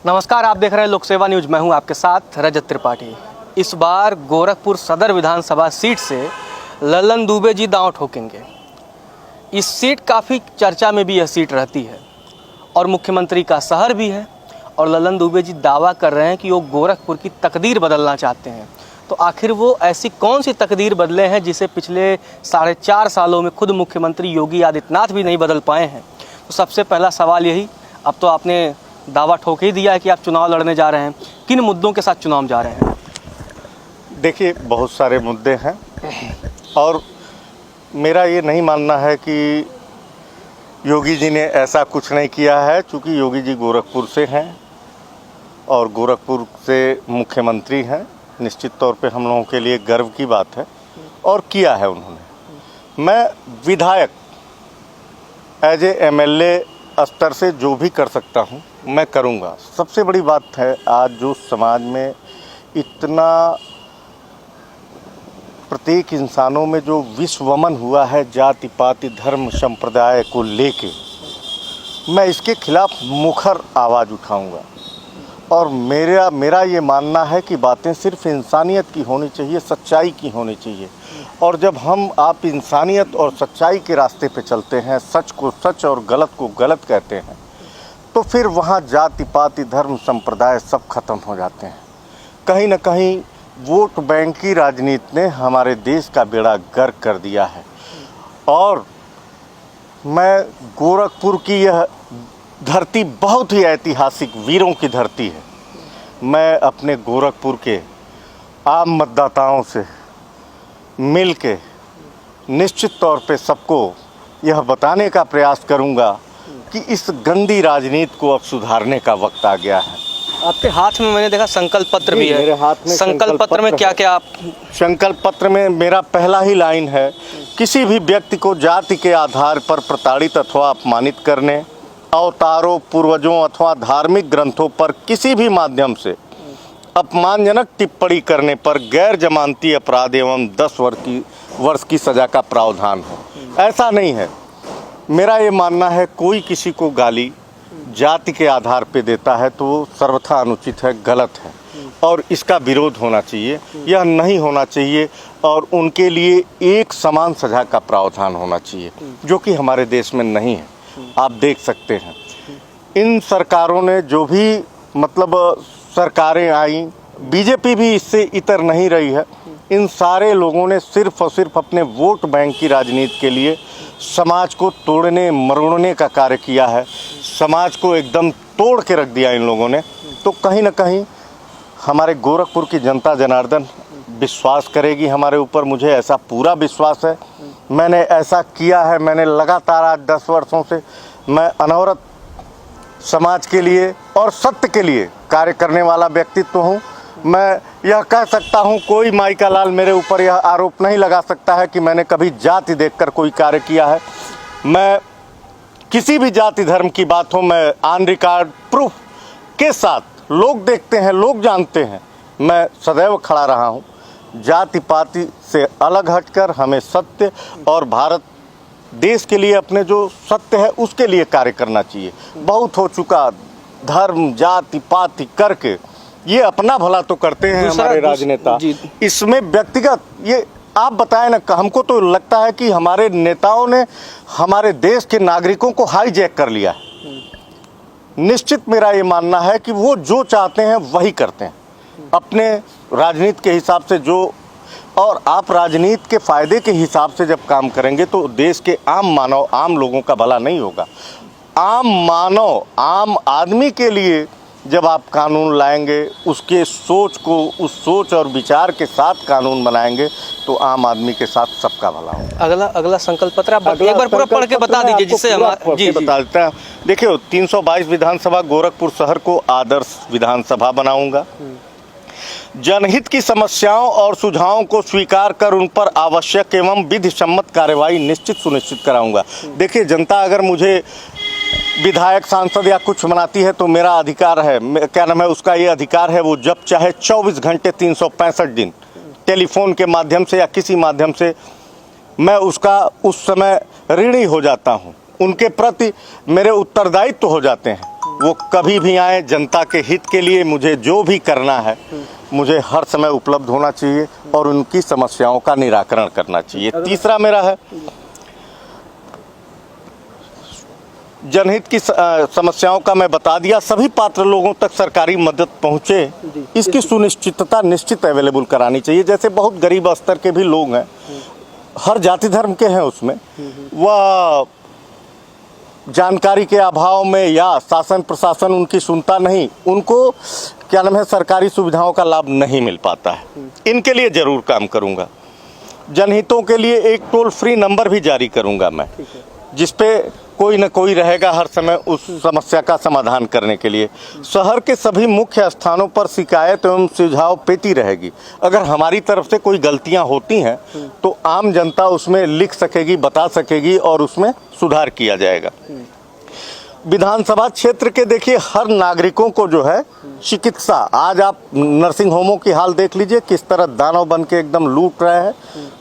नमस्कार, आप देख रहे हैं लोक सेवा न्यूज। मैं हूं आपके साथ रजत त्रिपाठी। इस बार गोरखपुर सदर विधानसभा सीट से ललन दुबे जी दांव ठोकेंगे। इस सीट काफ़ी चर्चा में भी यह सीट रहती है और मुख्यमंत्री का शहर भी है। और ललन दुबे जी दावा कर रहे हैं कि वो गोरखपुर की तकदीर बदलना चाहते हैं। तो आखिर वो ऐसी कौन सी तकदीर बदले हैं जिसे पिछले 4.5 सालों में खुद मुख्यमंत्री योगी आदित्यनाथ भी नहीं बदल पाए हैं? तो सबसे पहला सवाल यही, अब तो आपने दावा ठोक ही दिया है कि आप चुनाव लड़ने जा रहे हैं। किन मुद्दों के साथ चुनाव जा रहे हैं? देखिए, बहुत सारे मुद्दे हैं और मेरा ये नहीं मानना है कि योगी जी ने ऐसा कुछ नहीं किया है, क्योंकि योगी जी गोरखपुर से हैं और गोरखपुर से मुख्यमंत्री हैं। निश्चित तौर पे हम लोगों के लिए गर्व की बात है और किया है उन्होंने। मैं विधायक एज ए MLA स्तर से जो भी कर सकता हूँ मैं करूँगा। सबसे बड़ी बात है, आज जो समाज में इतना प्रत्येक इंसानों में जो विश्वमन हुआ है जाति पाति धर्म संप्रदाय को लेके, मैं इसके खिलाफ मुखर आवाज़ उठाऊंगा। और मेरा ये मानना है कि बातें सिर्फ इंसानियत की होनी चाहिए, सच्चाई की होनी चाहिए। और जब आप इंसानियत और सच्चाई के रास्ते पे चलते हैं, सच को सच और गलत को गलत कहते हैं, तो फिर वहाँ जाति पाति धर्म संप्रदाय सब खत्म हो जाते हैं। कहीं ना कहीं वोट बैंक की राजनीति ने हमारे देश का बेड़ा गर्क कर दिया है। और मैं गोरखपुर की यह धरती बहुत ही ऐतिहासिक वीरों की धरती है। मैं अपने गोरखपुर के आम मतदाताओं से मिल के निश्चित तौर पे सबको यह बताने का प्रयास करूंगा कि इस गंदी राजनीति को अब सुधारने का वक्त आ गया है। आपके हाथ में मैंने देखा संकल्प पत्र भी है। मेरे हाथ में संकल्प पत्र में क्या क्या आप? संकल्प पत्र में मेरा पहला ही लाइन है, किसी भी व्यक्ति को जाति के आधार पर प्रताड़ित अथवा अपमानित करने, अवतारों पूर्वजों अथवा धार्मिक ग्रंथों पर किसी भी माध्यम से अपमानजनक टिप्पणी करने पर गैर जमानती अपराध एवं 10 वर्ष की सज़ा का प्रावधान हो। ऐसा नहीं है। मेरा ये मानना है, कोई किसी को गाली जाति के आधार पे देता है तो वो सर्वथा अनुचित है, गलत है और इसका विरोध होना चाहिए। यह नहीं होना चाहिए और उनके लिए एक समान सज़ा का प्रावधान होना चाहिए, जो कि हमारे देश में नहीं है। आप देख सकते हैं इन सरकारों ने जो भी सरकारें आई, बीजेपी भी इससे इतर नहीं रही है। इन सारे लोगों ने सिर्फ और सिर्फ अपने वोट बैंक की राजनीति के लिए समाज को तोड़ने मरोड़ने का कार्य किया है। समाज को एकदम तोड़ के रख दिया इन लोगों ने। तो कहीं ना कहीं हमारे गोरखपुर की जनता जनार्दन विश्वास करेगी हमारे ऊपर। मुझे ऐसा पूरा विश्वास है। मैंने ऐसा किया है। मैंने लगातार आज 10 वर्षों से मैं अनवरत समाज के लिए और सत्य के लिए कार्य करने वाला व्यक्तित्व हूँ। मैं यह कह सकता हूँ, कोई माई का लाल मेरे ऊपर यह आरोप नहीं लगा सकता है कि मैंने कभी जाति देखकर कोई कार्य किया है। मैं किसी भी जाति धर्म की बात हो, मैं ऑन रिकॉर्ड प्रूफ के साथ, लोग देखते हैं, लोग जानते हैं, मैं सदैव खड़ा रहा हूँ। जाति पाति से अलग हटकर हमें सत्य और भारत देश के लिए अपने जो सत्य है उसके लिए कार्य करना चाहिए। बहुत हो चुका धर्म जाति पाति करके, ये अपना भला तो करते हैं हमारे राजनेता। इसमें व्यक्तिगत ये आप बताएं ना, हमको तो लगता है कि हमारे नेताओं ने हमारे देश के नागरिकों को हाईजैक कर लिया है। निश्चित मेरा ये मानना है कि वो जो चाहते हैं वही करते हैं अपने राजनीति के हिसाब से। जो और आप राजनीति के फायदे के हिसाब से जब काम करेंगे तो देश के आम मानव आम लोगों का भला नहीं होगा। आम मानव आम आदमी के लिए जब आप कानून लाएंगे, उसके सोच को उस सोच और विचार के साथ कानून बनाएंगे तो आम आदमी के साथ सबका भला होगा। अगला संकल्प पत्र आप एक बार पूरा पढ़ के बता दीजिए, जिससे हम जी बता देता है। देखिए, 322 विधानसभा गोरखपुर शहर को आदर्श विधानसभा बनाऊंगा। जनहित की समस्याओं और सुझावों को स्वीकार कर उन पर आवश्यक एवं विधि सम्मत कार्रवाई सुनिश्चित कराऊंगा। देखिए, जनता अगर मुझे विधायक सांसद या कुछ मनाती है तो मेरा अधिकार है, क्या नाम है उसका, ये अधिकार है, वो जब चाहे 24 घंटे 365 दिन टेलीफोन के माध्यम से या किसी माध्यम से मैं उसका उस समय ऋणी हो जाता हूँ। उनके प्रति मेरे उत्तरदायित्व हो जाते हैं। वो कभी भी आए, जनता के हित के लिए मुझे जो भी करना है मुझे हर समय उपलब्ध होना चाहिए और उनकी समस्याओं का निराकरण करना चाहिए। तीसरा मेरा है जनहित की समस्याओं का मैं बता दिया, सभी पात्र लोगों तक सरकारी मदद पहुंचे इसकी सुनिश्चितता निश्चित अवेलेबल करानी चाहिए। जैसे बहुत गरीब स्तर के भी लोग हैं, हर जाति धर्म के हैं, उसमें वह जानकारी के अभाव में या शासन प्रशासन उनकी सुनता नहीं, उनको क्या नाम है सरकारी सुविधाओं का लाभ नहीं मिल पाता है। इनके लिए ज़रूर काम करूंगा। जनहितों के लिए एक टोल फ्री नंबर भी जारी करूंगा मैं, जिसपे कोई न कोई रहेगा हर समय उस समस्या का समाधान करने के लिए। शहर के सभी मुख्य स्थानों पर शिकायत एवं सुझाव पेटी रहेगी। अगर हमारी तरफ से कोई गलतियां होती हैं तो आम जनता उसमें लिख सकेगी, बता सकेगी और उसमें सुधार किया जाएगा। विधानसभा क्षेत्र के देखिए हर नागरिकों को जो है चिकित्सा, आज आप नर्सिंग होमों की हाल देख लीजिए किस तरह दानव बन के एकदम लूट रहे हैं।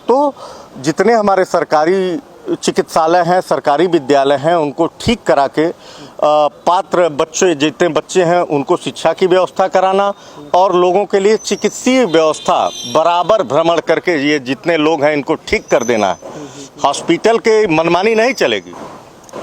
तो जितने हमारे सरकारी चिकित्सालय हैं, सरकारी विद्यालय हैं, उनको ठीक करा के पात्र बच्चे जितने बच्चे हैं उनको शिक्षा की व्यवस्था कराना और लोगों के लिए चिकित्सीय व्यवस्था बराबर भ्रमण करके ये जितने लोग हैं इनको ठीक कर देना है। हॉस्पिटल के मनमानी नहीं चलेगी,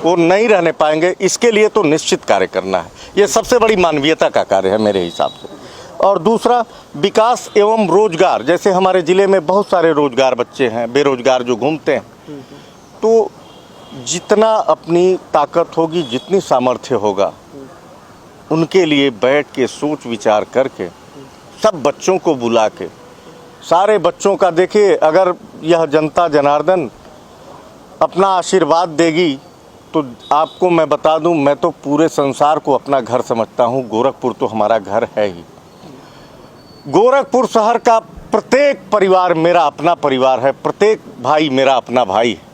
वो नहीं रहने पाएंगे, इसके लिए तो निश्चित कार्य करना है। ये सबसे बड़ी मानवीयता का कार्य है मेरे हिसाब से। और दूसरा विकास एवं रोजगार, जैसे हमारे ज़िले में बहुत सारे रोजगार बच्चे हैं बेरोजगार जो घूमते हैं, तो जितना अपनी ताकत होगी, जितनी सामर्थ्य होगा, उनके लिए बैठ के सोच विचार करके सब बच्चों को बुला के सारे बच्चों का देखिए, अगर यह जनता जनार्दन अपना आशीर्वाद देगी तो आपको मैं बता दूं, मैं तो पूरे संसार को अपना घर समझता हूं। गोरखपुर तो हमारा घर है ही। गोरखपुर शहर का प्रत्येक परिवार मेरा अपना परिवार है, प्रत्येक भाई मेरा अपना भाई है।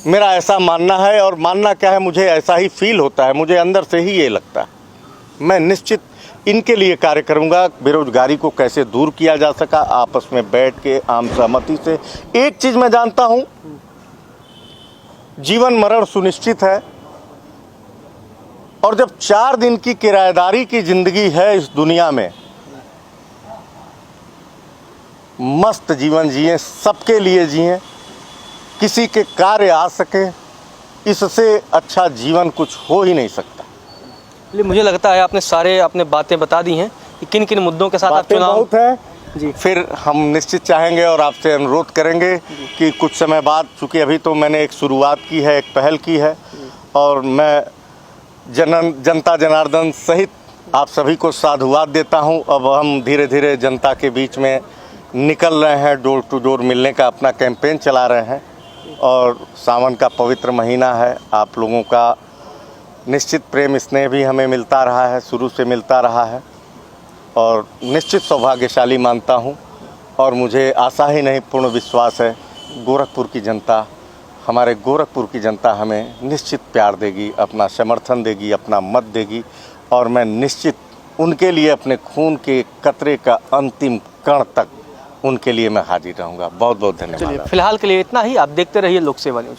मेरा ऐसा मानना है, और मानना क्या है, मुझे ऐसा ही फील होता है, मुझे अंदर से ही ये लगता है। मैं निश्चित इनके लिए कार्य करूंगा। बेरोजगारी को कैसे दूर किया जा सका, आपस में बैठ के आम सहमति से। एक चीज़ मैं जानता हूं, जीवन मरण सुनिश्चित है, और जब 4 दिन की किराएदारी की जिंदगी है इस दुनिया में, मस्त जीवन जिए, सबके लिए जिए, किसी के कार्य आ सके, इससे अच्छा जीवन कुछ हो ही नहीं सकता। मुझे लगता है आपने बातें बता दी हैं कि किन किन मुद्दों के साथ आप चुनाव बहुत है जी। फिर हम निश्चित चाहेंगे और आपसे अनुरोध करेंगे कि कुछ समय बाद, चूँकि अभी तो मैंने एक शुरुआत की है, एक पहल की है, और मैं जनता जनार्दन सहित आप सभी को साधुवाद देता हूं। अब हम धीरे धीरे जनता के बीच में निकल रहे हैं, डोर टू डोर मिलने का अपना कैंपेन चला रहे हैं, और सावन का पवित्र महीना है। आप लोगों का निश्चित प्रेम स्नेह भी हमें मिलता रहा है, शुरू से मिलता रहा है, और निश्चित सौभाग्यशाली मानता हूं। और मुझे आशा ही नहीं, पूर्ण विश्वास है, गोरखपुर की जनता, हमारे गोरखपुर की जनता हमें निश्चित प्यार देगी, अपना समर्थन देगी, अपना मत देगी, और मैं निश्चित उनके लिए अपने खून के कतरे का अंतिम कण तक उनके लिए मैं हाजिर रहूँगा। बहुत बहुत धन्यवाद। फिलहाल के लिए इतना ही। आप देखते रहिए लोक सेवा न्यूज।